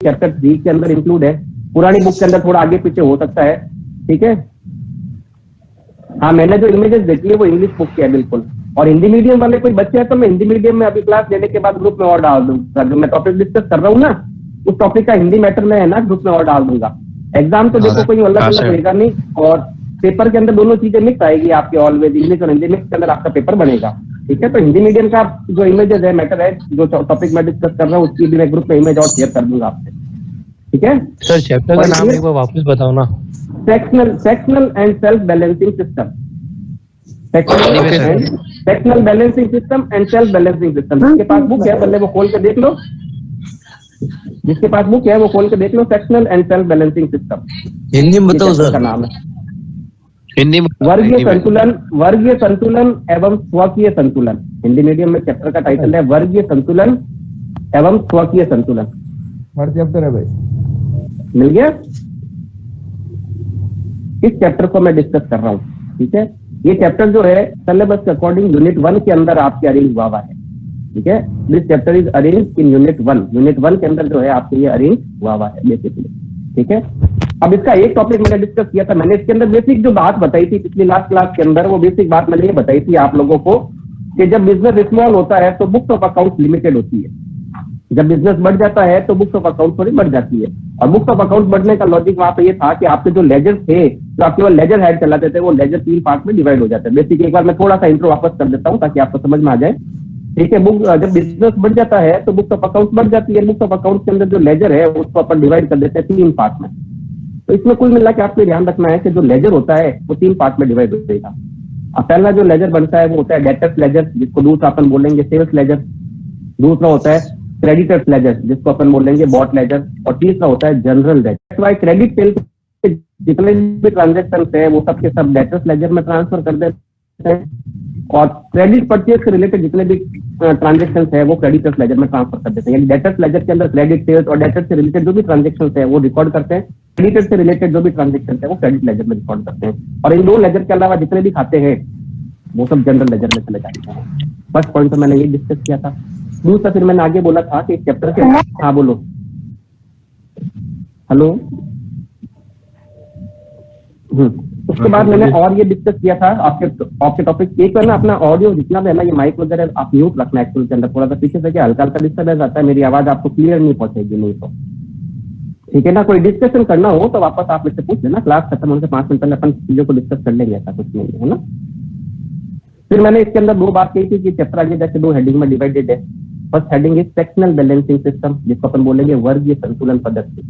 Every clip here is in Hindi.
चैप्टर 3 के अंदर इंक्लूड है, पुरानी बुक के अंदर थोड़ा आगे पीछे हो सकता है, ठीक है। हाँ, मैंने जो इमेजेस देखी है वो इंग्लिश बुक की है बिल्कुल। और हिंदी मीडियम वाले कोई बच्चे हैं तो मैं हिंदी मीडियम में अभी क्लास लेने के बाद ग्रुप में और डाल दूंगा, जो मैं टॉपिक डिस्कस कर रहा हूँ ना उस टॉपिक का हिंदी मैटर में है ना ग्रुप में और डाल दूंगा। एग्जाम तो देखो कोई अलग अलग रहेगा नहीं, और पेपर के अंदर दोनों चीजें मिक्स आएगी आपके, ऑलवेज इंग्लिश और हिंदी मिक्स के अंदर आपका पेपर बनेगा, ठीक है। तो हिंदी मीडियम का जो इमेजेस है मैटर है, जो टॉपिक मैं डिस्कस कर रहा हूँ उसकी भी मैं ग्रुप में इमेज और शेयर कर दूंगा आपसे, ठीक है। सर चैप्टर का नाम एक बार वापस बताओ ना। Sectional and self balancing system, sectional balancing system and self balancing system. जिसके पास बुक है पहले वो खोल के देख लो, जिसके पास बुक है वो खोल के देख लो, sectional and self balancing system. Hindi में बताओ सर, का नाम है हिंदी में। वर्गीय संतुलन एवं स्वकीय संतुलन। हिंदी मीडियम में चैप्टर का टाइटल है वर्गीय संतुलन एवं स्वकीय संतुलन। चैप्टर है भाई, मिल गया। इस चैप्टर को मैं डिस्कस कर रहा हूँ, ठीक है। ये चैप्टर जो है सिलेबस के अकॉर्डिंग यूनिट 1 के अंदर आपके अरेंज हुआ है, ठीक है। This chapter is arrange in unit 1। Unit 1 के अंदर जो है आपके ये अरेंज हुआ है बेसिकली, ठीक है। अब इसका एक टॉपिक मैंने डिस्कस किया था, मैंने इसके अंदर बेसिक जो बात बताई थी पिछली लास्ट क्लास के अंदर, वो बेसिक बात मैंने ये बताई थी आप लोगों को कि जब बिजनेस स्मॉल होता है तो बुक्स ऑफ अकाउंट लिमिटेड होती है, जब बिजनेस बढ़ जाता है तो बुक्स ऑफ अकाउंट थोड़ी बढ़ जाती है। और बुक्स ऑफ अकाउंट बढ़ने का लॉजिक वहां पे ये था कि आपके जो लेजर थे, जो आप केवल लेजर हेड चलाते थे, वो लेजर 3 पार्ट में डिवाइड हो जाते हैं। बेसिक एक बार मैं थोड़ा सा इंट्रो वापस कर देता हूँ ताकि आपको समझ में आ जाए, ठीक है। बुक जब बिजनेस बढ़ जाता है तो बुक्स ऑफ अकाउंट बढ़ जाती है। बुक्स ऑफ अकाउंट के अंदर जो लेजर है उसको अपन डिवाइड कर देते हैं 3 पार्ट में। तो इसमें कुल मिला के आपको ध्यान रखना है कि जो लेजर होता है वो 3 पार्ट में डिवाइड हो जाएगा। अब पहला जो लेजर बनता है वो होता है डेटर्स लेजर, जिसको दूसरा अपन बोलेंगे सेल्स लेजर। दूसरा होता है क्रेडिटर्स लेजर, जिसको अपन बोलेंगे बॉट लेजर। और तीसरा होता है जनरल लेजर। क्रेडिट सेल्स जितने भी ट्रांजेक्शन है वो सबके सब डेटर्स लेजर में ट्रांसफर कर देते हैं, और क्रेडिट परचेज से रिलेटेड जितने भी ट्रांजेक्शन है वो क्रेडिटर्स लेजर में ट्रांसफर कर देते हैं। यानी डेटर्स लेजर के अंदर क्रेडिट सेल्स और डेटर्स से रिलेटेड जो भी ट्रांजेक्शन है वो रिकॉर्ड करते हैं, क्रेडिटर्स से रिलेटेड जो भी ट्रांजेक्शन है वो क्रेडिट लेजर में रिकॉर्ड करते हैं। और इन 2 लेजर के अलावा जितने भी खाते हैं वो सब जनरल लेजर में चले जाते हैं। फर्स्ट पॉइंट तो मैंने ये डिस्कस किया था। दूसरा फिर मैंने आगे बोला था कि इस चैप्टर के, हाँ बोलो, हेलो। उसके बाद मैंने और ये डिस्कस किया था आपके टॉपिक। एक है ना अपना ऑडियो जितना भी है ना, ये माइक वगैरह आप म्यूट रखना एक्चुअल के अंदर, थोड़ा सा पीछे से क्या हल्का हल्का डिस्टर्बेंस आता है, मेरी आवाज आपको क्लियर नहीं पहुंचेगी नहीं तो, ठीक है ना। कोई डिस्कशन करना हो तो वापस आप मुझसे पूछ लेना, क्लास खत्म होने से 5 मिनट पहले अपन चीजों को डिस्कस कर लेंगे, ऐसा कुछ नहीं है ना। फिर मैंने इसके अंदर 2 बात कही थी कि चैप्टर आगे जैसे 2 हेडिंग में डिवाइडेड है। First heading is sectional balancing system, जिसको अपन बोलेंगे वर्गीय संतुलन पद्धति।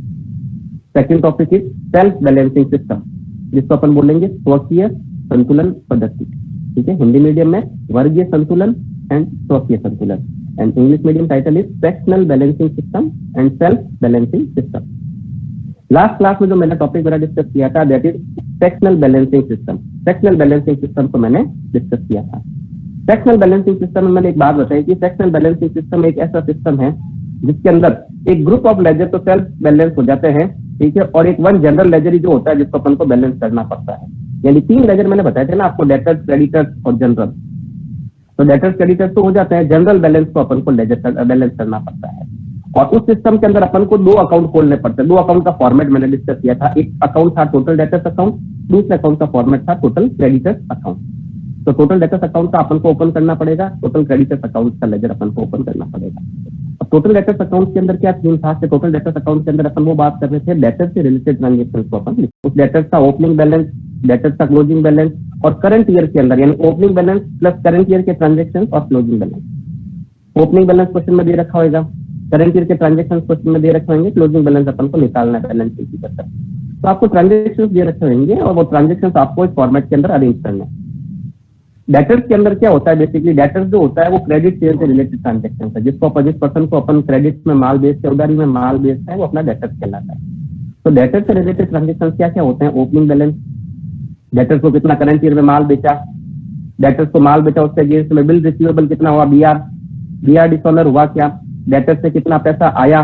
Second topic is self balancing system, जिसको अपन बोलेंगे स्वकीय संतुलन पद्धति, ठीक है। हिंदी मीडियम में वर्गीय संतुलन एंड स्वकीय संतुलन, and English medium title is sectional balancing system and self balancing system. Last class में जो मैंने टॉपिक मेरा डिस्कस किया था that is sectional balancing system. Sectional balancing system को मैंने डिस्कस किया था। सेक्शनल बैलेंसिंग सिस्टम में मैंने एक बात बताई कि सेक्शनल बैलेंसिंग सिस्टम एक ऐसा सिस्टम है जिसके अंदर एक ग्रुप ऑफ लेजर तो सेल्फ बैलेंस हो जाते हैं, ठीक है, और एक वन जनरल लेजर ही जो होता है जिसको अपन को बैलेंस करना पड़ता है। यानी 3 लेजर मैंने बताए थे ना आपको, डेटर्स, क्रेडिटर्स और जनरल। तो डेटर्स क्रेडिटर्स तो हो जाते हैं, जनरल बैलेंस को अपन को लेजर बैलेंस करना पड़ता है। और उस सिस्टम के अंदर अपन को 2 अकाउंट खोलने पड़ते हैं। 2 अकाउंट का फॉर्मेट मैंने डिस्कस किया था। एक अकाउंट था टोटल डेटर्स अकाउंट, दूसरे अकाउंट का फॉर्मेट था टोटल क्रेडिटर्स अकाउंट। तो टोटल डेटर्स अकाउंट का अपन को ओपन करना पड़ेगा, टोटल क्रेडिटर्स अकाउंट का लेजर अपन को ओपन करना पड़ेगा। अब टोटल डेटर्स अकाउंट के अंदर क्या थीम था कि टोटल डेटर्स अकाउंट के अंदर अपन वो बात कर रहे थे डेटर्स से रिलेटेड ट्रांजेक्शन को अपन, उस डेटर्स का ओपनिंग बैलेंस, डेटर्स का क्लोजिंग बैलेंस, और करंट ईयर के अंदर यानी opening balance plus current year के ट्रांजेक्शन और closing balance. Opening balance question में दे रखा होगा, करंट ईयर के ट्रांजेक्शन क्वेश्चन में दे रखे होंगे, क्लोजिंग बैलेंस अपन को निकालना है बैलेंस शीट की तरफ। तो आपको ट्रांजेक्शन दे रखे होंगे और वो ट्रांजेक्शन आपको इस फॉर्मेट के अंदर अरेंज करना है। डेटर्स के अंदर क्या होता है, बेसिकली डेटर्स जो होता है वो क्रेडिट सेल से रिलेटेड ट्रांजेक्शन है, जिसको जिस पर्सन को अपन क्रेडिट में माल बेचते हैं, उधारी में माल बेचते हैं, वो अपना डेटर्स कहलाता है। तो डेटर्स से रिलेटेड ट्रांजेक्शन क्या क्या होते हैं, ओपनिंग बैलेंस, डेटर्स को कितना करंट ईयर में माल बेचा, डेटर्स को माल बेचा उसके अगेंस्ट में बिल रिसीवेबल कितना हुआ, बीआर डिसऑनर हुआ क्या, डेटर से कितना पैसा आया,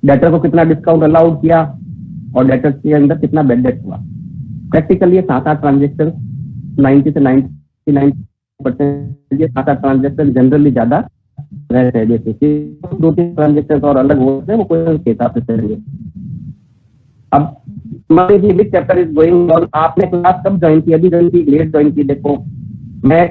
डेटर को कितना डिस्काउंट अलाउड किया, और डेटर के अंदर कितना बेड डेट हुआ। प्रैक्टिकली ये 7-8 ट्रांजेक्शन 90 से 99% ये 7-8 ट्रांजेक्शन जनरली ज्यादा रहते हैं बेसिकली, 2-3 ट्रांजेक्शन और अलग होते हैं, वो क्वेश्चन के हिसाब से चलेंगे। अब मान लीजिए विच चैप्टर इज गोइंग ऑन, आपने क्लास कब ज्वाइन की? अभी ज्वाइन की, लेट ज्वाइन की। देखो मैं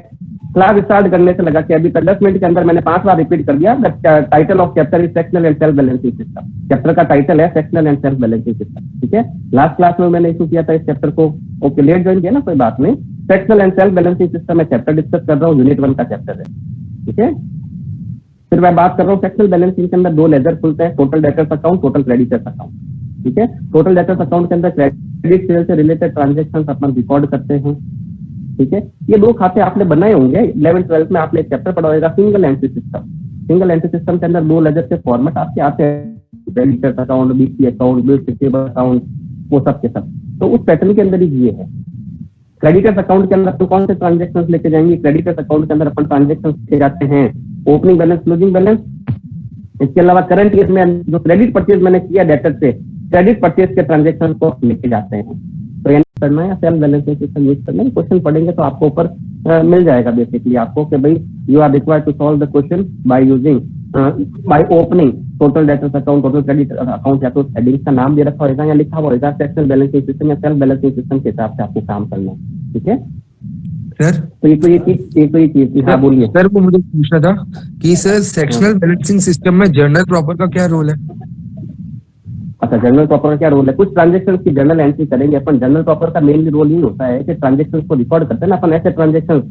क्लास स्टार्ट करने से लगा के अभी तक 10 मिनट के अंदर मैंने 5 बार रिपीट कर दिया। The title of chapter is sectional and self balancing system. Chapter का टाइटल है sectional and self balancing system, ठीक है। लास्ट क्लास में मैंने इशू किया था इस चैप्टर को। ओके, लेट ज्वाइन किया ना, कोई बात नहीं। Sectional and self balancing system में चैप्टर डिस्कस कर रहा हूँ, यूनिट 1 का चैप्टर है, ठीक है। फिर मैं बात कर रहा हूँ सेक्शनल बैलेंसिंग के अंदर 2 लेजर खुलते हैं, total debtors account, total creditors account, ठीक है। टोटल डेटर्स अकाउंट के अंदर क्रेडिट सेल से रिलेटेड ट्रांजेक्शन अपन रिकॉर्ड करते हैं, ठीक है। ये 2 खाते आपने बनाए होंगे 11th-12th में, आपने एक चैप्टर पढ़ा होगा single entry system. Single entry system के अंदर 2 लेजर के फॉर्मेट आपके आते हैं, creditors account, BC account, bills receivable account, वो सब के सब। तो उस पैटर्न के अंदर ही ये है। क्रेडिटर्स अकाउंट के अंदर अपन कौन से ट्रांजेक्शन लेके जाएंगे? क्रेडिटर्स अकाउंट के अंदर अपन ट्रांजेक्शन लेके जाते हैं ओपनिंग बैलेंस, क्लोजिंग बैलेंस। इसके अलावा करंट ईयर में जो क्रेडिट परचेज मैंने किया डेटर से, क्रेडिट परचेज के ट्रांजेक्शन को लेके जाते हैं। तो यानी करना है सेल्फ बैलेंसिंग सिस्टम यूज करना है। क्वेश्चन पढ़ेंगे तो आपको ऊपर मिल जाएगा बेसिकली आपको कि भाई you are required to solve the question by using by opening total debtors account, total credit account, या तो हेडिंग का नाम दे रखा होगा या लिखा हुआ होगा सेक्शनल बैलेंसिंग सिस्टम या सेल्फ बैलेंसिंग सिस्टम के हिसाब से आपको काम करना है, ठीक है। सर तो ये चीज हाँ बोलिए सर, वो मुझे पूछना था कि सर सेक्शनल बैलेंसिंग सिस्टम में जर्नल प्रॉपर का क्या रोल है? अच्छा, जनरल प्रॉपर का क्या रोल है? कुछ ट्रांजेक्शन की जनरल एंट्री करेंगे अपन। जनरल प्रॉपर का मेनली रोल ये होता है कि ट्रांजेक्शन को रिकॉर्ड करते हैं ना अपन, ऐसे ट्रांजेक्शन।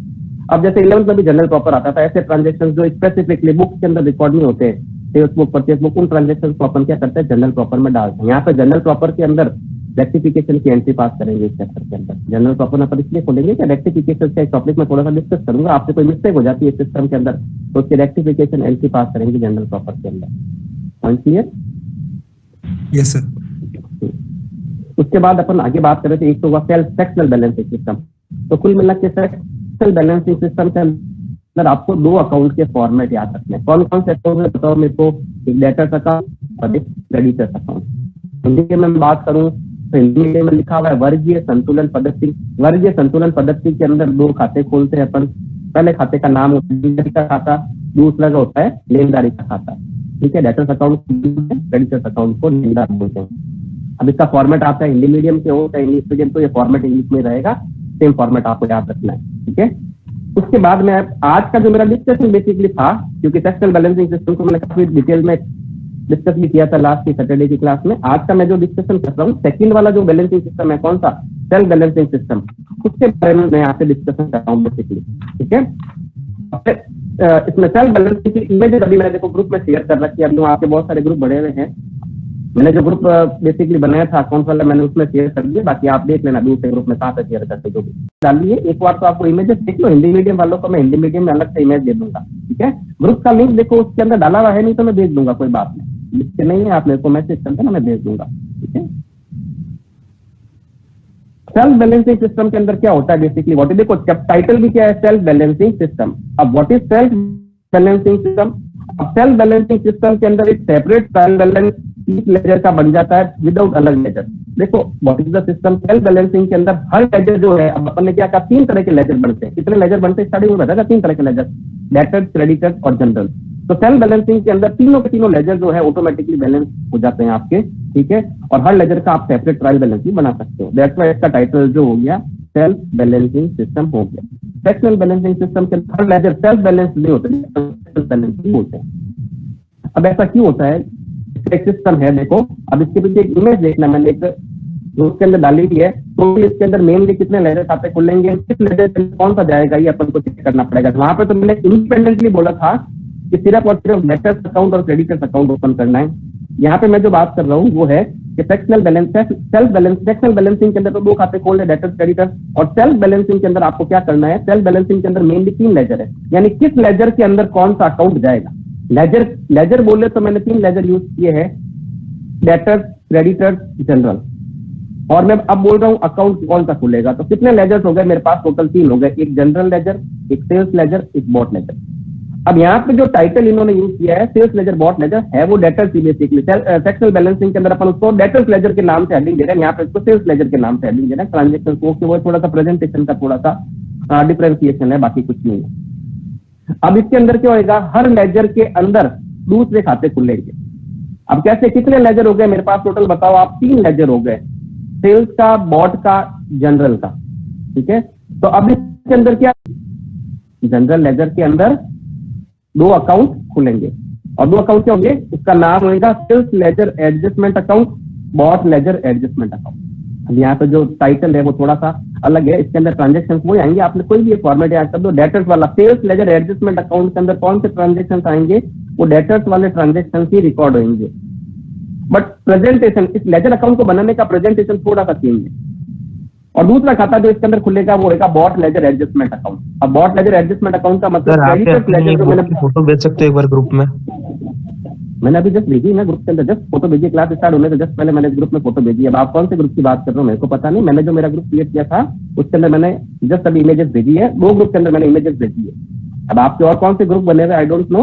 अब जैसे 11th में भी जनरल प्रॉपर आता था, ऐसे ट्रांजेक्शन जो स्पेसिफिकली बुक के अंदर रिकॉर्ड नहीं होते, सेल्स बुक, परचेज बुक, उन ट्रांजेक्शन को अपन क्या करते हैं जनरल प्रॉपर में डालते हैं। यहाँ पे जनरल प्रॉपर के अंदर रेक्टिफिकेशन की एंट्री पास करेंगे इस चैप्टर के अंदर। जनरल प्रॉपर अपन इसलिए खोलेंगे कि रेक्टिफिकेशन का एक टॉपिक में थोड़ा सा डिस्कस करूंगा। आपसे कोई मिस्टेक हो जाती है सिस्टम के अंदर तो उसकी रेक्टिफिकेशन एंट्री पास करेंगे जनरल प्रॉपर के अंदर। Point clear? Yes sir. उसके बाद अपन आगे बात कर रहे थे, एक तो हुआ सेक्शनल बैलेंसिंग सिस्टम। तो कुल मिला के सेक्शनल बैलेंसिंग सिस्टम के अंदर आपको 2 अकाउंट के फॉर्मेट याद रखने हैं। कौन कौन से अकाउंट बताओ मेरे को? एक डेटर्स अकाउंट और एक क्रेडिटर्स अकाउंट। हिंदी में मैं बात करूं तो हिंदी में लिखा हुआ है वर्गीय संतुलन पद्धति। वर्गीय संतुलन पद्धति के अंदर 2 खाते खोलते हैं अपन। पहले खाते का नाम होता है देनदारी का खाता, दूसरा का होता है लेनदारी का खाता, ठीक है। डेटर्स अकाउंट, क्रेडिटर्स अकाउंट को लेनदार बोलते हैं। अब इसका फॉर्मेट आता है हिंदी मीडियम के हो चाहे इंग्लिश मीडियम, तो ये फॉर्मेट इंग्लिश में रहेगा, सेम फॉर्मेट आपको याद रखना है, ठीक है। उसके बाद में आज का जो मेरा डिस्कशन बेसिकली था, क्योंकि सेक्शनल बैलेंसिंग सिस्टम को मैंने काफी डिटेल में डिस्कस भी किया था लास्ट की सैटरडे की क्लास में। आज का मैं जो डिस्कशन कर रहा हूँ, सेकंड वाला जो बैलेंसिंग सिस्टम है, कौन सा? सेल्फ बैलेंसिंग सिस्टम, उसके बारे में मैं आपसे डिस्कशन कर रहा हूँ बेसिकली, ठीक है। इसमें सेल्फ बैलेंसिंग की इमेज अभी मैंने देखो ग्रुप में शेयर कर रखी है। अभी आपके बहुत सारे ग्रुप बने हुए हैं, मैंने जो ग्रुप बेसिकली बनाया था अकाउंट वाला, मैंने उसमें शेयर कर दिया। बाकी आप देख लेना दूसरे ग्रुप में कहाँ पे शेयर करते जो भी डालिए। एक बार तो आपको इमेजेस देख लो, हिंदी मीडियम वालों को मैं हिंदी मीडियम में अलग से इमेज दे दूंगा, ठीक है। ग्रुप का लिंक देखो उसके अंदर डाला हुआ है, नहीं तो मैं भेज दूंगा, कोई बात नहीं। लिखते नहीं है आप मेरे को मैसेज करते ना, मैं भेज दूंगा, ठीक है। सेल्फ बैलेंसिंग सिस्टम के अंदर क्या होता है बेसिकली? व्हाट इज, देखो टाइटल भी क्या है, सेल्फ बैलेंसिंग सिस्टम। अब what is self balancing system? अब सेल्फ बैलेंसिंग सिस्टम के अंदर एक separate trial balance each ledger का बन जाता है विदाउट अलग लेजर। देखो what is the system, self balancing के अंदर हर लेजर जो है, अब अपन ने क्या कहा, 3 तरह के लेजर बनते हैं। कितने लेजर बनते हैं? स्टार्टिंग में बताया 3 तरह के लेजर, डेटर्स, क्रेडिटर्स और जनरल। तो सेल्फ बैलेंसिंग के अंदर तीनों के तीनों लेजर जो है ऑटोमेटिकली बैलेंस हो जाते हैं आपके, ठीक है। और हर लेजर का आप सेपरेट ट्रायल बैलेंस भी बना सकते हो। दैट्स व्हाई इसका टाइटल जो हो गया सेल्फ बैलेंसिंग सिस्टम हो गया। सेक्शनल बैलेंसिंग सिस्टम के हर लेजर सेल्फ बैलेंस नहीं होते, सेल्फ बैलेंस भी होते हैं। अब ऐसा क्यों होता है? एक सिस्टम है, देखो अब इसके पीछे एक इमेज देखना, मैंने एक उसके अंदर डाली हुई है। तो इसके अंदर मेनली कितने लेजर खाते खुलेंगे, किस लेजर कौन सा जाएगा, ये अपन को चेक करना पड़ेगा। वहां पे तो मैंने इंडिपेंडेंटली बोला था कि सिर्फ और सिर्फ डेटर्स अकाउंट और क्रेडिटर्स अकाउंट ओपन करना है। यहाँ पे मैं जो बात कर रहा हूँ वो है कि sectional balance, self balance. Sectional balancing के अंदर तो 2 खाते खोल है, डेटर्स, क्रेडिटर्स। और सेल्फ बैलेंसिंग के अंदर आपको क्या करना है? सेल्फ बैलेंसिंग के अंदर मेनली 3 लेजर है, यानी किस लेजर के अंदर कौन सा अकाउंट जाएगा। लेजर बोले तो मैंने 3 लेजर यूज किए हैं, डेटर्स, क्रेडिटर्स, जनरल। और मैं अब बोल रहा हूँ अकाउंट कौन सा खुलेगा। तो कितने लेजर्स हो गए मेरे पास? टोटल 3 हो गए, एक जनरल लेजर, एक सेल्स लेजर, एक बॉट लेजर। अब यहाँ पे जो टाइटल इन्होंने यूज किया है सेल्स लेजर, बॉट लेजर, है वो डेटर्स ही बेसिकली। सेक्शनल बैलेंसिंग के अंदर अपन उसको डेटर्स लेजर के नाम से हेडिंग दे रहे हैं, यहाँ पे उसको सेल्स लेजर के नाम से हेडिंग दे रहे हैं। ट्रांजेक्शन को वो थोड़ा सा प्रेजेंटेशन का थोड़ा सा डिफरेंशिएशन है, बाकी कुछ नहीं है। अब इसके अंदर क्या होगा, हर लेजर के अंदर दूसरे खाते खुलेंगे। अब कैसे, कितने लेजर हो गए मेरे पास टोटल बताओ आप? 3 लेजर हो गए, सेल्स का, बॉट का, जनरल का। ठीक है, तो अब इसके अंदर क्या, जनरल लेजर के अंदर 2 अकाउंट खुलेंगे और 2 अकाउंट क्या होंगे, उसका नाम होगा sales ledger adjustment account, bought ledger adjustment account. अब यहाँ पे जो टाइटल है वो थोड़ा सा अलग है, इसके अंदर ट्रांजेक्शन वो आएंगे, आपने कोई भी फॉर्मेट याद कर दो। डेटर्स वाला सेल्स लेजर एडजस्टमेंट अकाउंट के अंदर कौन से ट्रांजेक्शन आएंगे, वो डेटर्स वाले ट्रांजेक्शन ही रिकॉर्ड होंगे। बट प्रेजेंटेशन, इस लेजर अकाउंट को बनाने का प्रेजेंटेशन थोड़ा सा चेंज है। और दूसरा खाता जो इसके अंदर खुलेगा वो होगा बॉट लेजर एडजस्टमेंट अकाउंट। अब बॉट लेजर एडजस्टमेंट अकाउंट का मतलब क्रेडिटर्स लेजर जो मैंने फोटो भेज सकते हो एक बार ग्रुप में? मैंने अभी जस्ट भेजी ना ग्रुप के अंदर, जस्ट फोटो भेजी, क्लास स्टार्ट होने से जस्ट पहले मैंने ग्रुप में फोटो भेजी। अब आप कौन से ग्रुप की बात कर रहे हो मेरे को पता नहीं, मैंने जो मेरा ग्रुप क्रिएट किया था उसके अंदर मैंने जस्ट अभी इमेजेस भेजी है, 2 ग्रुप के अंदर मैंने इमेजेस भेजी है। अब आपके और कौन से ग्रुप बने हुए आई डोंट नो,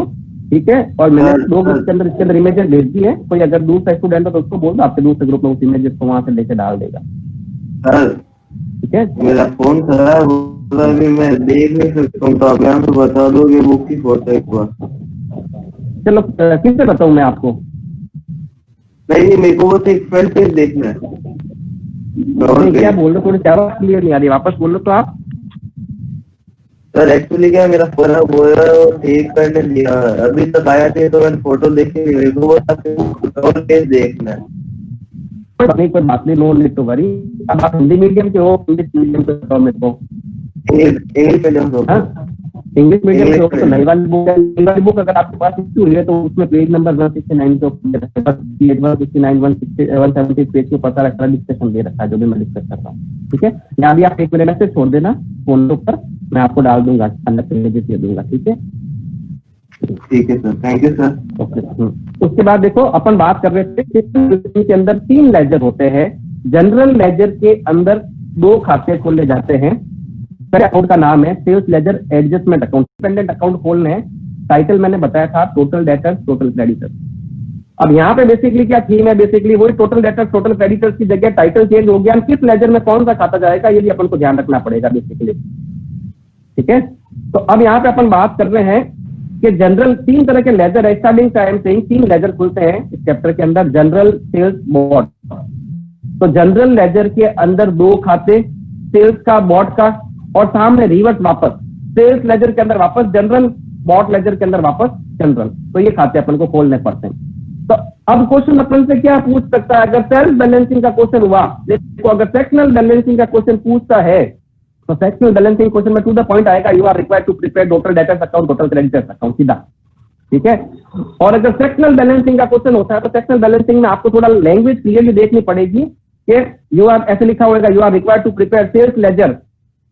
ठीक है, और मैंने 2 ग्रुप के अंदर इसके अंदर इमेजेस भेज दी है। कोई अगर दूसरा स्टूडेंट हो तो उसको बोल दो आपके दूसरे ग्रुप में उस इमेजेस को वहां से लेके डाल देगा। ठीक है, मेरा फोन खराब हो रहा है, मैं देख नहीं सकता हूँ, तो आप यहाँ पे बता दो कि बुक की फोटो एक बार। चलो किससे बताऊं मैं आपको? नहीं, मेरे को बस एक फ्रंट पेज देखना है। क्या बोल रहे, थोड़ी आवाज क्लियर नहीं आ रही, वापस बोलो तो आप। सर एक्चुअली क्या मेरा फोन हो रहा है और ठीक करने दिया, अभी तक आया थे तो मैंने फोटो देखी, मेरे को बस पेज देखना है। कोई बात नहीं, नो नीड टू वरी। अब आप हिंदी मीडियम के हो, इंग्लिश मीडियम के बताओ मेरे को? इंग्लिश मीडियम हो। इंग्लिश मीडियम के हो तो नई वाली बुक अगर आपके पास इश्यू हुई है तो उसमें पेज नंबर 169 के 170 पेज के ऊपर सारा एक्स्ट्रा डिस्कशन दे रखा है जो भी मैं डिस्कस कर रहा हूँ। ठीक है, यहाँ भी आप एक मेरे मैसेज छोड़ देना फोन के ऊपर, मैं आपको डाल दूंगा, अंदर पेजेस दे दूंगा। ठीक है, ठीक है sir, thank you sir. Okay. उसके बाद देखो अपन बात कर रहे थे के अंदर 3 लेजर होते हैं। जनरल लेजर के अंदर 2 खाते खोले जाते हैं। पहले अकाउंट का नाम है sales ledger adjustment account, dependent account खोलने हैं। टाइटल मैंने बताया था टोटल डेटर्स टोटल क्रेडिटर्स। अब यहाँ पे बेसिकली क्या थीम है, बेसिकली वही टोटल डेटर्स टोटल क्रेडिटर्स की जगह टाइटल चेंज हो गया, किस लेजर में कौन सा खाता जाएगा ये भी अपन को ध्यान रखना पड़ेगा बेसिकली। ठीक है, तो अब यहाँ पे अपन बात कर रहे हैं कि जनरल 3 तरह के लेजर है। स्टार्टिंग टाइम से ही 3 लेजर खुलते हैं इस चैप्टर के अंदर, जनरल, सेल्स, बॉट। तो जनरल लेजर के अंदर 2 खाते, सेल्स का, बॉट का, और सामने रिवर्स वापस सेल्स लेजर के अंदर वापस जनरल, बॉट लेजर के अंदर वापस जनरल। तो ये खाते अपन को खोलने पड़ते हैं। तो अब क्वेश्चन अपन से क्या पूछ सकता है, अगर सेल्फ बैलेंसिंग का क्वेश्चन हुआ, देखो अगर सेक्शनल बैलेंसिंग का क्वेश्चन पूछता है तो सेक्शनल बैलेंसिंग क्वेश्चन में टू द पॉइंट आएगा, you are required to prepare total debtors account total creditors account, सीधा। ठीक है, और अगर सेक्शनल बैलेंसिंग का क्वेश्चन होता है तो सेक्शनल बैलेंसिंग में आपको थोड़ा लैंग्वेज क्लियरली देखनी पड़ेगी कि यू आर, ऐसे लिखा होगा, you are required to prepare sales ledger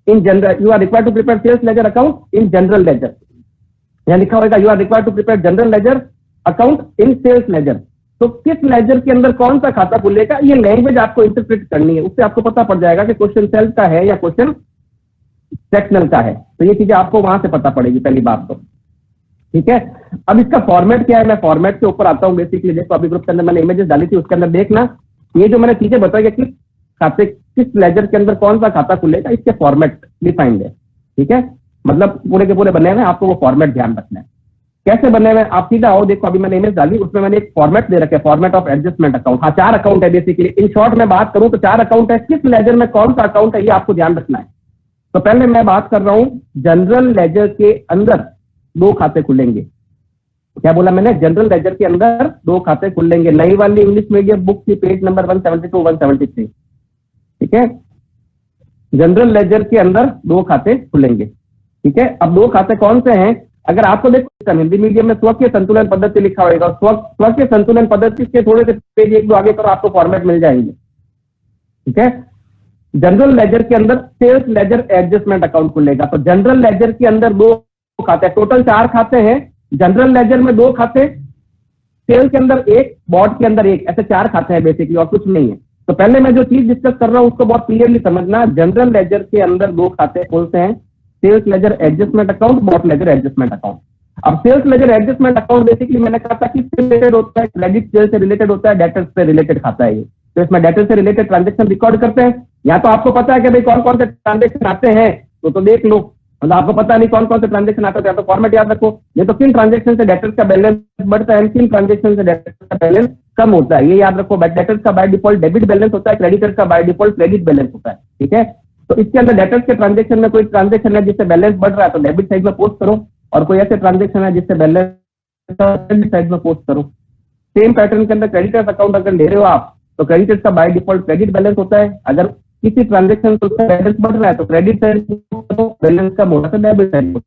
in general, you are required to prepare sales ledger account in general ledger. यहां लिखा होगा you are required to prepare general ledger account in sales ledger. तो किस लेजर के अंदर कौन सा खाता खुलेगा, ये लैंग्वेज आपको इंटरप्रेट करनी है, उससे आपको पता पड़ जाएगा कि क्वेश्चन सेल्फ का है या क्वेश्चन सेक्शनल का है। तो ये चीजें आपको वहां से पता पड़ेगी पहली बात तो। ठीक है, अब इसका फॉर्मेट क्या है, मैं फॉर्मेट के ऊपर आता हूं बेसिकली। देखो अभी ग्रुप के अंदर मैंने इमेजेस डाली थी, उसके अंदर देखना ये जो मैंने चीजें बताई कि खाते किस लेजर के अंदर कौन सा खाता खुलेगा, इसके फॉर्मेट डिफाइंड है। ठीक है, मतलब पूरे के पूरे बने हुए, आपको वो फॉर्मेट ध्यान रखना है। कैसे बने हुए, आप सीधा आओ, देखो अभी मैंने इमेज डाली, उसमें मैंने एक फॉर्मेट दे रखा है, फॉर्मेट ऑफ एडजस्टमेंट अकाउंट। हाँ, 4 अकाउंट है बेसिकली। इन शॉर्ट में बात करूं तो 4 अकाउंट है, किस लेजर में कौन सा अकाउंट है ये आपको ध्यान रखना है। तो पहले मैं बात कर रहा हूं जनरल लेजर के अंदर 2 खाते खुलेंगे। क्या बोला मैंने, जनरल लेजर के अंदर 2 खाते खुलेंगे। नई वाली इंग्लिश मीडियम बुक की पेज नंबर 172 173। ठीक है, जनरल लेजर के अंदर 2 खाते खुलेंगे। ठीक है, अब 2 खाते कौन से हैं, अगर आपको देखो हिंदी मीडियम में स्वकीय संतुलन पद्धति लिखा होगा, स्वकीय संतुलन पद्धति के थोड़े से पेज 1-2 आगे करो, आपको फॉर्मेट मिल जाएंगे। ठीक है, जनरल लेजर के अंदर सेल्स लेजर एडजस्टमेंट अकाउंट खुलेगा। तो जनरल लेजर के अंदर 2 खाते, टोटल 4 खाते हैं। जनरल लेजर में 2 खाते, सेल्स के अंदर 1, बॉट के अंदर 1, ऐसे 4 खाते हैं बेसिकली, और कुछ नहीं है। तो पहले मैं जो चीज डिस्कस कर रहा हूं उसको बहुत क्लियरली समझना। जनरल लेजर के अंदर 2 खाते खोलते हैं, sales ledger adjustment account, bought ledger adjustment account. अब sales ledger adjustment account basically मैंने कहा था किससे रिलेटेड होता है, क्रेडिट सेल से रिलेटेड होता है, डेटर्स से रिलेटेड खाता है ये। तो इसमें डेटर से रिलेटेड ट्रांजेक्शन रिकॉर्ड करते हैं। या तो आपको पता है कि भाई कौन कौन से ट्रांजेक्शन आते हैं तो देख लो, मतलब आपको पता नहीं कौन कौन से ट्रांजेक्शन आता है, तो फॉर्मेट याद रखो। ये तो किन ट्रांजेक्शन से डेटर्स का बैलेंस बढ़ता है, किन ट्रांजेक्शन से डेटर्स का बैलेंस कम होता है, ये याद रखो। डेटर्स का बाय डिफॉल्ट डेबिट बैलेंस होता है, क्रेडिटर्स का बाय डिफॉल्ट क्रेडिट बैलेंस होता है, ठीक है। तो इसके अंदर डेटर्स के ट्रांजेक्शन में कोई ट्रांजेक्शन है जिससे बैलेंस बढ़ रहा है तो डेबिट साइड में पोस्ट करो, और कोई ऐसे ट्रांजेक्शन है जिससे बैलेंस क्रेडिट साइड में पोस्ट करो। सेम पैटर्न के अंदर क्रेडिटर्स अकाउंट अगर ले रहे हो आप तो क्रेडिटर्स का बाय डिफॉल्ट क्रेडिट बैलेंस होता है। अगर किसी ट्रांजेक्शन से बैलेंस बढ़ रहा है तो क्रेडिट साइड बैलेंस कम हो रहा है तो डेबिट साइड।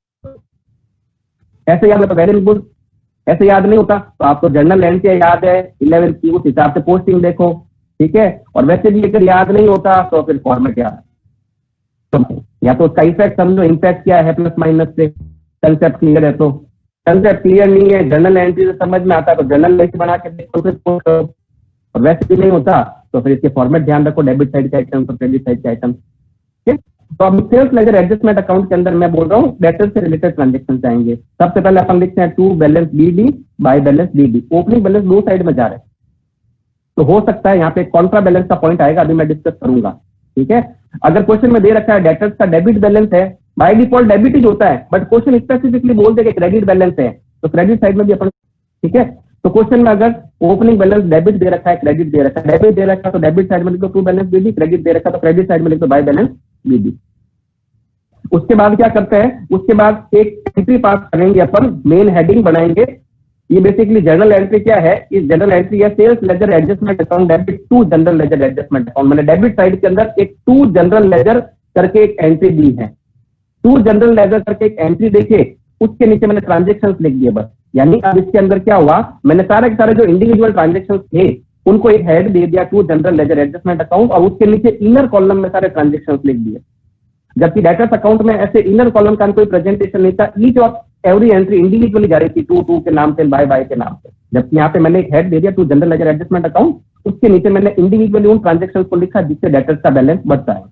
ऐसे याद, वेरी गुड। ऐसे याद नहीं होता तो आपको जर्नल एंट्री याद है 11 की, उस हिसाब से पोस्टिंग देखो, ठीक है। और वैसे भी अगर याद नहीं होता तो फिर फॉर्मेट याद, तो या तो उसका इफेक्ट समझो, इम्पैक्ट क्या है प्लस माइनस से, कंसेप्ट क्लियर है तो। कंसेप्ट क्लियर नहीं है, जर्नल एंट्री से समझ में आता है तो जर्नल लिस्ट बना के देखो, फिर पोस्ट करो। और वैसे भी नहीं होता तो फिर इसके फॉर्मेट ध्यान रखो, डेबिट साइड के आइटम और क्रेडिट साइड के आइटम, ठीक है। तो अब सेल्स लेजर एडजस्टमेंट अकाउंट के अंदर मैं बोल रहा हूँ डेटर से रिलेटेड ट्रांजेक्शन आएंगे। सबसे पहले अपन लिखते हैं to balance BD by balance DD. Opening balance दो साइड में जा रहे हैं तो हो सकता है यहाँ पे कॉन्ट्रा बैलेंस का पॉइंट आएगा, अभी मैं डिस्कस करूंगा, ठीक है। अगर क्वेश्चन में दे रखा है डेटर्स का डेबिट बैलेंस है, बाय डिफॉल्ट डेबिट ही होता है, बट क्वेश्चन स्पेसिफिकली बोल दे कि क्रेडिट बैलेंस है तो क्रेडिट साइड में भी अपन, ठीक है। तो क्वेश्चन में अगर ओपनिंग बैलेंस डेबिट दे रखा है, क्रेडिट दे रखा है, डेबिट दे रखा है तो डेबिट साइड में लिख दो टू बैलेंस बीडी, क्रेडिट दे रखा है तो क्रेडिट साइड में लिख दो बाय बैलेंस बीडी। उसके बाद क्या करते हैं, उसके बाद एक एंट्री पास करेंगे अपन, मेन हेडिंग बनाएंगे। ये बेसिकली जर्नल एंट्री क्या है, इस जर्नल एंट्री है sales ledger adjustment account debit to general ledger adjustment account. मैंने डेबिट साइड के अंदर एक टू जनरल लेजर करके एक एंट्री दी है, टू जनरल लेजर करके एक एंट्री देखिए, उसके नीचे मैंने ट्रांजेक्शन लिख दिए बस। यानी अब इसके अंदर क्या हुआ, मैंने सारे के सारे जो इंडिविजुअल ट्रांजेक्शन थे उनको एक हेड दे दिया to general ledger adjustment account, और उसके नीचे इनर कॉलम में सारे ट्रांजेक्शन लिख दिए। जबकि डेटर्स अकाउंट में ऐसे इनर कॉलम का कोई प्रेजेंटेशन नहीं था, each of every entry individually जा रही थी, टू टू के नाम से, बाय बाय के नाम से। जबकि यहाँ पे मैंने एक हेड दे दिया to general ledger adjustment account, उसके नीचे मैंने इंडिविजुअली उन ट्रांजेक्शन को लिखा जिससे डेटर्स का बैलेंस बढ़ता है।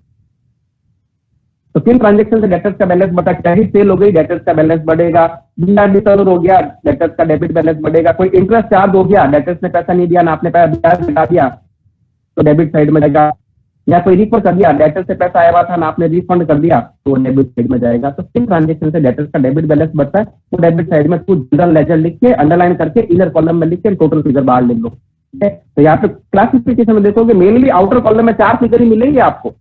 तो किन ट्रांजेक्शन से डेटर्स का बैलेंस बढ़ता है, क्रेडिट सेल हो गई डेटर्स का बैलेंस बढ़ेगा, रिटर्न हो गया डेटर्स का डेबिट बैलेंस बढ़ेगा, कोई इंटरेस्ट चार्ज हो गया, डेटर्स ने पैसा नहीं दिया ना, आपने ब्याज लगा दिया तो डेबिट साइड में जाएगा, या कोई रिफंड कर दिया, डेटर से पैसा आया हुआ था ना, आपने रिफंड कर दिया तो डेबिट साइड में जाएगा। तो किन ट्रांजेक्शन से डेटर्स का डेबिट बैलेंस बढ़ता है वो डेबिट साइड में कुछ जनरल लेजर लिख के अंडरलाइन करके इनर कॉलम में लिख के टोटल फिगर बाहर लिख लो, ठीक है। तो यहाँ पे क्लासिफिकेशन में देखोगे मेनली आउटर कॉलम में 4 फिगर ही मिलेंगे आपको,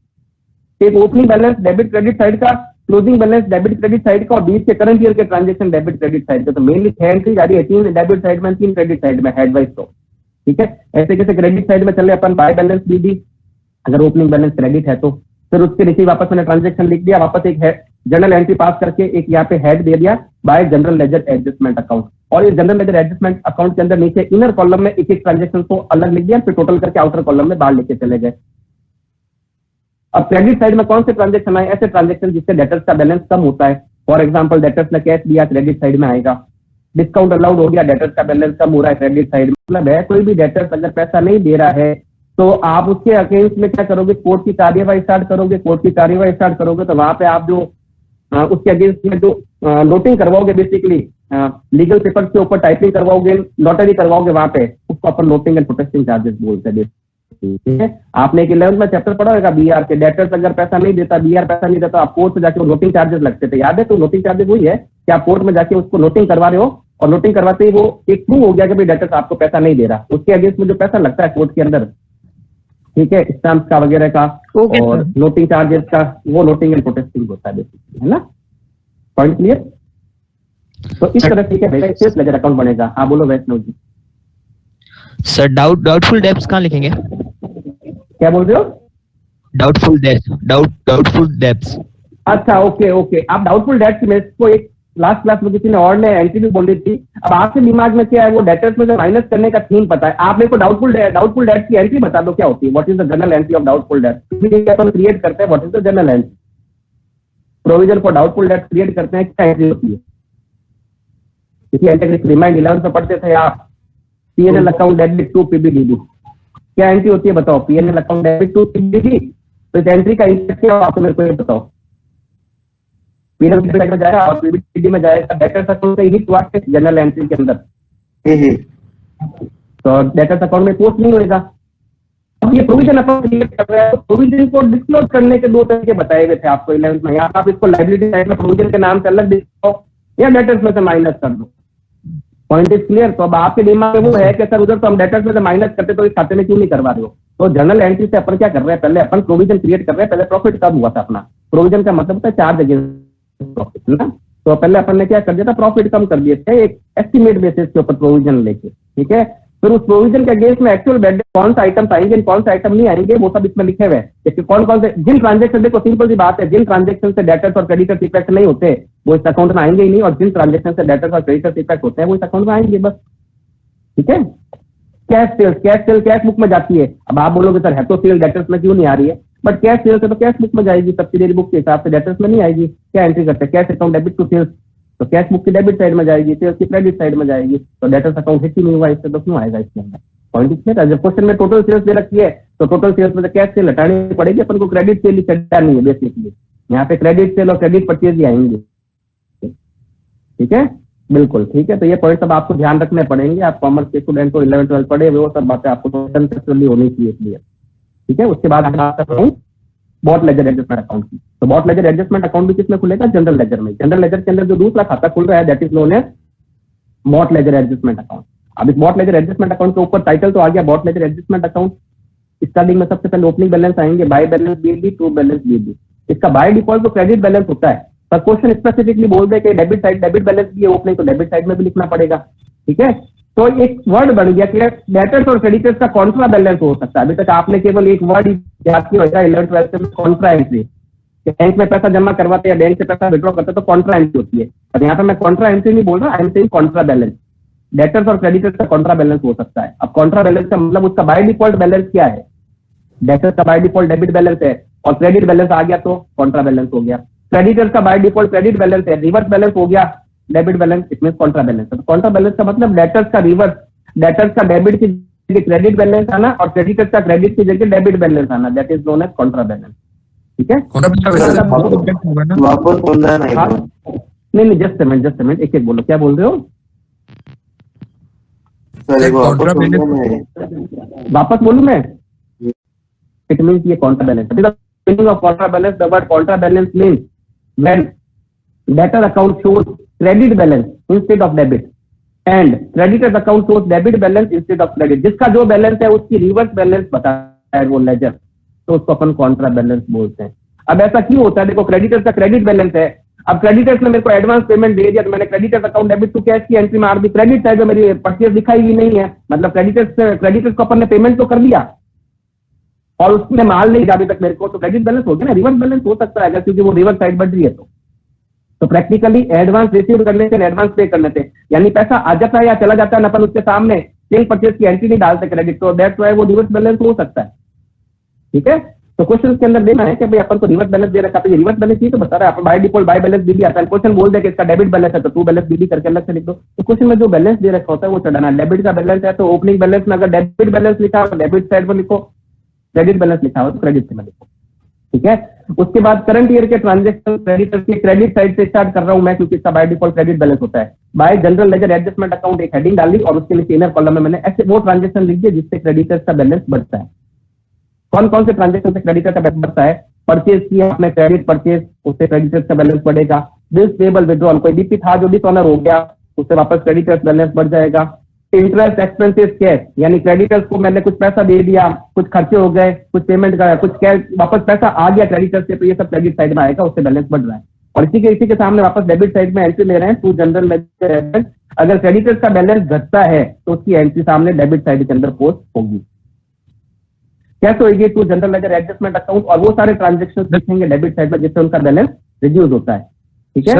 एक opening balance debit credit side का, closing balance debit credit side का, और बीच के करंट ईयर के ट्रांजेक्शन डेबिट क्रेडिट साइड का। तो मेनली 6 एंट्री जा रही है, 3 डेबिट साइड में 3 क्रेडिट साइड में हेड वाइज, तो ठीक है। ऐसे कैसे क्रेडिट साइड में चले अपन बाय बैलेंस बीडी, अगर ओपनिंग बैलेंस क्रेडिट है तो फिर उसके नीचे वापस मैंने ट्रांजेक्शन लिख दिया, वापस एक जनरल एंट्री पास करके एक यहाँ पे हेड दे दिया bye general ledger adjustment account, और इस जनरल लेजर एडजस्टमेंट अकाउंट के अंदर नीचे इनर कॉलम में एक एक ट्रांजेक्शन को अलग लिख दिया, फिर टोटल करके आउटर कॉलम में बाहर लेके चले गए। अब क्रेडिट साइड में कौन से ट्रांजेक्शन आए, ऐसे ट्रांजेक्शन जिससे डेटर्स का बैलेंस कम होता है। फॉर एग्जांपल डेटर्स ने कैश दिया, क्रेडिट साइड में आएगा, डिस्काउंट अलाउड हो गया, डेटर्स का बैलेंस कम हो रहा है, क्रेडिट साइड में। मतलब है कोई भी डेटर्स अगर पैसा नहीं दे रहा है तो आप उसके अगेंस्ट में क्या करोगे, कोर्ट की कार्यवाही स्टार्ट करोगे। कोर्ट की कार्यवाही स्टार्ट करोगे तो वहां पे आप जो उसके अगेंस्ट में जो नोटिंग करवाओगे, बेसिकली लीगल पेपर के ऊपर टाइपिंग करवाओगे, नोटरी करवाओगे, वहां पे उसको अपन नोटिंग एंड प्रोटेक्टिंग चार्जेस बोलते हैं, ठीक है। आपने एक 11th में चैप्टर पढ़ा होगा बीआर के, डेटर्स अगर पैसा नहीं देता, बीआर पैसा नहीं देता, आप कोर्ट में जाके वो नोटिंग चार्जेस लगते थे, याद है। तो नोटिंग चार्जेस वही है कि आप कोर्ट में जाके उसको नोटिंग करवा रहे हो, और नोटिंग करवाते ही वो एक प्रूव हो गया कि भाई डेटर्स आपको पैसा नहीं दे रहा, उसके अगेंस्ट में जो पैसा लगता है कोर्ट के अंदर, ठीक है, स्टैम्प का वगैरह का, और नोटिंग चार्जेस का, वो नोटिंग एंड प्रोटेक्टिंग होता है बेसिकली, है ना। Point clear. तो इस तरह से सेल्स लेजर अकाउंट बनेगा। हाँ बोलो वैष्णव जी। सर डाउटफुल डेब्ट्स कहाँ लिखेंगे? क्या बोल रहे हो? Doubtful debts. अच्छा ओके ओके, आप डाउटफुल डेट्स में इसको एक लास्ट क्लास में किसी ने और ने एंट्री भी बोल रही थी। अब आपके दिमाग में क्या है, वो डेटर्स में जो माइनस करने का थीम पता है, आप मेरे को डाउटफुल डेट्स की एंट्री बता दो क्या होती है, what is the general entry of doubtful debts. Upon create करते हैं what is the general entry, provision for doubtful debts create करते हैं, क्या एंट्री होती है? किसी एंट्री रिमाइंड 11 में पढ़ते थे आप, PNL account debit to PBDB, क्या एंट्री होती है बताओ? PNL account debit to PBDB. तो इस एंट्री का इंटरेस्ट क्या आपको मेरे को ये बताओ। पीएनएल में जाएगा और पीबीडीबी में जाएगा, डेटर्स अकाउंट से हिट हुआ जनरल एंट्री के अंदर, तो डेटर्स अकाउंट में पोस्ट नहीं होगा। अब ये प्रोविजन अपन क्रिएट कर रहे हैं, तो प्रोविजन को डिस्क्लोज करने के दो तरीके बताए गए थे आपको 11th में। यहाँ आप इसको लाइबिलिटी साइड में प्रोविजन के नाम से अलग दिखाओ या डेटर्स में से माइनस कर दो। Point is clear. तो अब आपके दिमाग में वो है कि सर उधर तो हम डेटर्स में से माइनस करते तो इस खाते में क्यों नहीं करवा रहे हो? तो जर्नल एंट्री से अपन क्या कर रहे हैं, पहले अपन प्रोविजन क्रिएट कर रहे हैं। पहले प्रॉफिट कब हुआ था अपना? प्रोविजन का मतलब होता है चार्ज अगेंस्ट प्रॉफिट ना। तो पहले अपन ने क्या कर दिया था, प्रॉफिट कम कर दिए थे एक एस्टिमेट बेसिस के ऊपर प्रोविजन लेके, ठीक है। फिर उस प्रोविजन के अगेंस्ट में एक्चुअल बैड कौन सा आइटम आएंगे, कौन सा आइटम नहीं आएंगे, वो सब इसमें लिखे हुए हैं कि कौन कौन से जिन ट्रांजेक्शन, देखो सिंपल सी बात है, जिन ट्रांजेक्शन से डेटर्स और क्रेडिटर्स इफेक्ट नहीं होते वो इस अकाउंट में आएंगे ही नहीं, और जिन ट्रांजेक्शन से डेटर्स और क्रेडिटर्स इफेक्ट होते हैं वो इस अकाउंट में आएंगे बस, ठीक है। कैश सेल कैश बुक में जाती है। अब आप बोलोगे सर है तो सेल डेटर्स में क्यों नहीं आ रही है, बट कैश सेल से तो कैश बुक में जाएगी, सब्सिडियरी बुक के हिसाब से डेटर्स में नहीं आएगी। क्या एंट्री करते हैं, cash account debit to sales, तो कैश बुक की डेबिट साइड में जाएगी, सेल्स की क्रेडिट साइड में जाएगी, तो डेटर्स अकाउंट हिट ही नहीं हुआ, इससे तो क्यों आएगा इसके अंदर? Point clear. जब क्वेश्चन में टोटल सेल्स दे रखी है तो टोटल सेल्स में से कैश सेल हटानी पड़ेगी अपन को, क्रेडिट सेल ही हटानी है बेसिकली। यहाँ पे क्रेडिट सेल और क्रेडिट परचेज ही आएंगे, ठीक है, बिल्कुल ठीक है। तो ये पॉइंट सब आपको ध्यान रखने पड़ेंगे। आप कॉमर्स के स्टूडेंट को 11th 12th पढ़े वो सब बातें आपको कंसेप्चुअली होनी चाहिए इसलिए, ठीक है। उसके बाद हम बात कर रहे हैं बॉट लेजर एडजस्टमेंट अकाउंट की। तो बॉट लेजर एडजस्टमेंट अकाउंट भी किसमें खुलेगा? जनरल लेजर में। जनरल लेजर के अंदर जो दूसरा खाता खुल रहा है that is known as bought ledger adjustment account. अब इस बॉट लेजर एडजस्टमेंट अकाउंट के ऊपर टाइटल तो आ गया bought ledger adjustment account. Starting में सबसे पहले ओपनिंग बैलेंस आएंगे, by balance BAB, true balance BAB. इसका बाय डिफॉल्ट तो क्रेडिट बैलेंस होता है, पर क्वेश्चन स्पेसिफिकली बोल दे कि डेबिट साइड डेबिट बैलेंस भी है ओपनिंग, तो डेबिट साइड में भी लिखना पड़ेगा, ठीक है। तो एक वर्ड बन गया कि डेटर्स और क्रेडिटर्स का कॉन्ट्रा बैलेंस हो सकता है। अभी तक आपने केवल एक वर्ड याद किया होगा 11th 12th में, कॉन्ट्रा एंट्री। बैंक में पैसा जमा करवाते हैं, बैंक से पैसा विड्रॉ करते हैं तो कॉन्ट्रा एंट्री होती है। अब यहाँ पे मैं कॉन्ट्रा एंट्री नहीं बोल रहा, I am saying Contra balance. Debtors और क्रेडिटर्स का कॉन्ट्रा बैलेंस हो सकता है। अब कॉन्ट्रा बैलेंस का मतलब उसका बाय डिफॉल्ट बैलेंस क्या है? डेटर्स का बाय डिफॉल्ट डेबिट बैलेंस है और क्रेडिट बैलेंस आ गया तो कॉन्ट्रा बैलेंस हो गया। क्रेडिटर्स का बाय डिफॉल्ट क्रेडिट बैलेंस है, रिवर्स बैलेंस हो गया डेबिट बैलेंस, इसमें कॉन्ट्रा बैलेंस है। तो कॉन्ट्रा बैलेंस का मतलब डेटर्स का रिवर्स, डेटर्स का डेबिट की जगह क्रेडिट बैलेंस आना और क्रेडिटर्स का क्रेडिट की जगह डेबिट बैलेंस आना, that is known as contra balance, ठीक है। वापस बोलना है नहीं जस्ट मिनट एक एक बोलो, क्या बोल रहे हो? वापस बोलूं मैं? इट मीन्स ये Contra balance. Meaning of Contra balance, the word Contra balance means when debtor account shows credit balance instead of debit and creditors account shows debit balance instead of credit. जिसका जो बैलेंस है उसकी रिवर्स बैलेंस बताता है वो लेजर, तो उसको अपन कॉन्ट्रा बैलेंस बोलते हैं। अब ऐसा क्यों होता है? देखो क्रेडिटर्स का क्रेडिट बैलेंस है, अब क्रेडिटर्स ने मेरे को एडवांस पेमेंट दे दिया तो मैंने creditors account debit to cash की एंट्री मार दी, क्रेडिट साइड में मेरी परचेज दिखाई हुई नहीं है, मतलब क्रेडिटर्स को अपन ने पेमेंट तो कर दिया और उसने माल नहीं दिया अभी तक मेरे को, तो क्रेडिट बैलेंस हो गया ना। रिवर्स बैलेंस हो सकता है अगर क्योंकि वो रिवर्स साइड बढ़ रही है तो प्रैक्टिकली एडवांस रिसीव करने से एडवांस पे करने से, यानी पैसा आ जाता है या चला जाता है अपन उसके सामने सेल परचेज की एंट्री नहीं डालते क्रेडिट, तो दैट्स व्हाई वो रिवर्स बैलेंस हो सकता है, ठीक है। तो क्वेश्चन के अंदर देना है कि भाई अपन को रिवर्स बैलेंस दे रखा है, ये रिवर्स बैलेंस ही तो बता रहा है। अपन बाय डिफॉल्ट बाय बैलेंस बीबी आता है, क्वेश्चन बोल दे कि इसका डेबिट बैलेंस है तो टू बैलेंस बीबी करके अलग से लिख दो। तो क्वेश्चन में जो बैलेंस दे रखा होता है वो चढ़ाना। डेबिट का बैलेंस है तो ओपनिंग बैलेंस में अगर डेबिट बैलेंस लिखा हो तो डेबिट साइड पर लिखो, क्रेडिट बैलेंस लिखा हो तो क्रेडिट साइड में लिखो, ठीक है। उसके बाद करंट ईयर के ट्रांजेक्शन क्रेडिटर्स के क्रेडिट साइड से स्टार्ट कर रहा हूं मैं, क्योंकि इसका बाय डिफॉल्ट क्रेडिट बैलेंस होता है। Bye general ledger adjustment account एक हेडिंग डाली और उसके नीचे इनर कॉलम में मैंने ऐसे वो ट्रांजेक्शन लिख दिए जिससे क्रेडिटर्स का बैलेंस बढ़ता है। कौन कौन से ट्रांजेक्शन से क्रेडिटर का बैलेंस बढ़ता है? परचेज किया आपने क्रेडिट परचेज, उससे क्रेडिटर्स का बैलेंस बढ़ेगा। बिल्स पेबल विड्रॉल, कोई डीपी था जो डिसऑनर हो गया उससे वापस क्रेडिटर्स बैलेंस बढ़ जाएगा। इंटरेस्ट एक्सपेंसेस कैश, यानी क्रेडिटर्स को मैंने कुछ पैसा दे दिया, कुछ खर्चे हो गए, कुछ पेमेंट का कुछ कैश वापस पैसा आ गया क्रेडिटर्स से, तो ये सब क्रेडिट साइड में आएगा, उससे बैलेंस बढ़ रहा है। और इसी के सामने वापस डेबिट साइड में एंट्री ले रहे हैं टू जनरल लेजर एडजस्टमेंट। अगर क्रेडिटर्स का बैलेंस घटता है तो उसकी एंट्री सामने डेबिट साइड के अंदर पोस्ट होगी। कैसे होगी? To general ledger adjustment account, और वो सारे ट्रांजेक्शन लिखेंगे डेबिट साइड में जिससे उनका बैलेंस रिड्यूस होता है, ठीक है।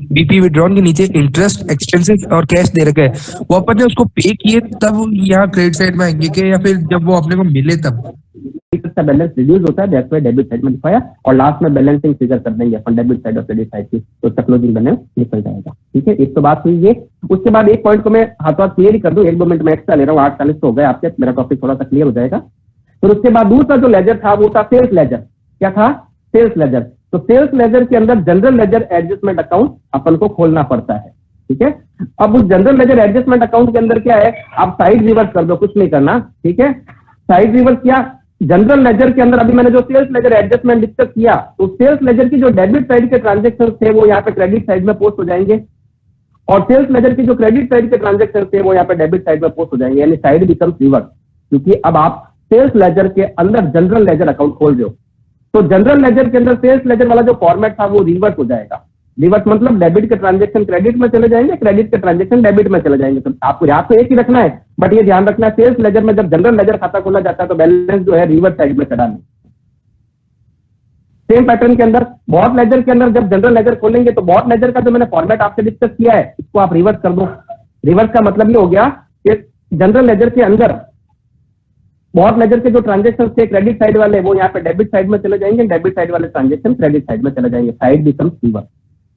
बीपी विड्रॉन के नीचे इंटरेस्ट एक्सपेंसेस और कैश दे रखे हैं, वो अपन ने उसको पे किए तब यहाँ क्रेडिट साइड में आएंगे क्या, या फिर जब वो अपने को मिले तब? का बैलेंस रिड्यूस होता है, दैट्स व्हाई डेबिट साइड में दिखाया, और लास्ट में बैलेंसिंग फिगर कर देंगे अपन डेबिट साइड और क्रेडिट साइड की, तो उसका क्लोजिंग बैलेंस निकल जाएगा, ठीक है। एक तो बात हुई ये। उसके बाद एक पॉइंट को मैं हाथों हाथ क्लियर ही कर दूं, 1-2 मिनट में एक्स्ट्रा ले रहा हूँ, 8:40 हो गए आपके, मेरा टॉपिक थोड़ा सा क्लियर हो जाएगा। फिर उसके बाद दूसरा जो लेजर था वो था सेल्स लेजर। क्या था? Sales ledger. तो सेल्स लेजर के अंदर जनरल लेजर एडजस्टमेंट अकाउंट अपन को खोलना पड़ता है, ठीक है। अब उस जनरल लेजर एडजस्टमेंट अकाउंट के अंदर क्या है, आप साइड रिवर्स कर दो, कुछ नहीं करना, ठीक है। साइड रिवर्स किया, जनरल लेजर के अंदर अभी मैंने जो सेल्स लेजर एडजस्टमेंट डिस्कस किया, तो सेल्स लेजर की जो डेबिट साइड के ट्रांजेक्शन थे वो यहाँ पे क्रेडिट साइड में पोस्ट हो जाएंगे, और सेल्स लेजर की जो क्रेडिट साइड के ट्रांजेक्शन थे वो यहाँ पे डेबिट साइड में पोस्ट हो जाएंगे, यानी साइड बिकम्स रिवर्स, क्योंकि अब आप सेल्स लेजर के अंदर जनरल लेजर अकाउंट खोल रहे हो। तो जनरल लेजर के अंदर सेल्स लेजर वाला जो फॉर्मेट था वो रिवर्स हो जाएगा। रिवर्स मतलब डेबिट के ट्रांजेक्शन क्रेडिट में चले जाएंगे, क्रेडिट के ट्रांजेक्शन डेबिट में चले जाएंगे। तो आपको याद तो एक ही रखना है, बट ये ध्यान रखना है सेल्स लेजर में जब जनरल लेजर खाता खोला जाता है तो बैलेंस जो है रिवर्स साइड में चढ़ाना। सेम पैटर्न के अंदर बॉट लेजर के अंदर जब जनरल लेजर खोलेंगे तो बॉट लेजर का जो मैंने फॉर्मेट आपसे डिस्कस किया है इसको आप रिवर्स कर दो। रिवर्स का मतलब ये हो गया कि जनरल लेजर के अंदर बॉट लेजर के जो ट्रांजेक्शन थे क्रेडिट साइड वाले वो यहाँ पे डेबिट साइड में चले जाएंगे, डेबिट साइड वाले ट्रांजेक्शन क्रेडिट साइड में चले जाएंगे, साइड बिकम्स रिवर्स।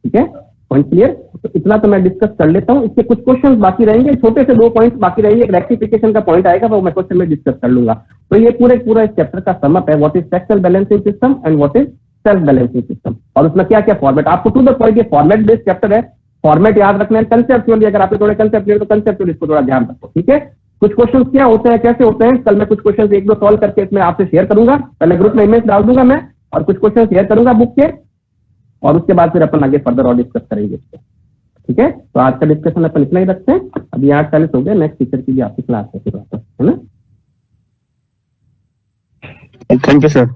ठीक है, पॉइंट क्लियर। तो इतना तो मैं डिस्कस कर लेता हूं, इसके कुछ क्वेश्चंस बाकी रहेंगे, छोटे से 2 पॉइंट्स बाकी रहेंगे, एक रेक्टिफिकेशन का पॉइंट आएगा वो मैं क्वेश्चन में डिस्कस कर लूंगा। तो ये पूरा इस चैप्टर का समअप है, what is sector balancing system and what is self balancing system, और उसमें क्या क्या फॉर्मेट, आपको टू द पॉइंट, ये फॉर्मेट बेस्ड चैप्टर है, फॉर्मेट याद रखना है, कंसेप्चुअली अगर आपको थोड़े कंसेप्चुअल तो कंसेप्चुअल इसको थोड़ा ध्यान रखो। ठीक है, कुछ क्वेश्चंस क्या होते हैं, कैसे होते हैं, कल मैं कुछ क्वेश्चंस 1-2 सॉल्व करके इसमें आपसे शेयर करूंगा, पहले ग्रुप में इमेज डाल दूंगा मैं और कुछ क्वेश्चन शेयर करूंगा बुक के, और उसके बाद फिर अपन आगे फर्दर और डिस्कस करेंगे इसको। ठीक है, तो आज का डिस्कशन अपन इतना ही रखते हैं, अभी 8:40 हो गए, नेक्स्ट टीचर की भी आपकी क्लास है फिर वापस, है ना। Thank you sir.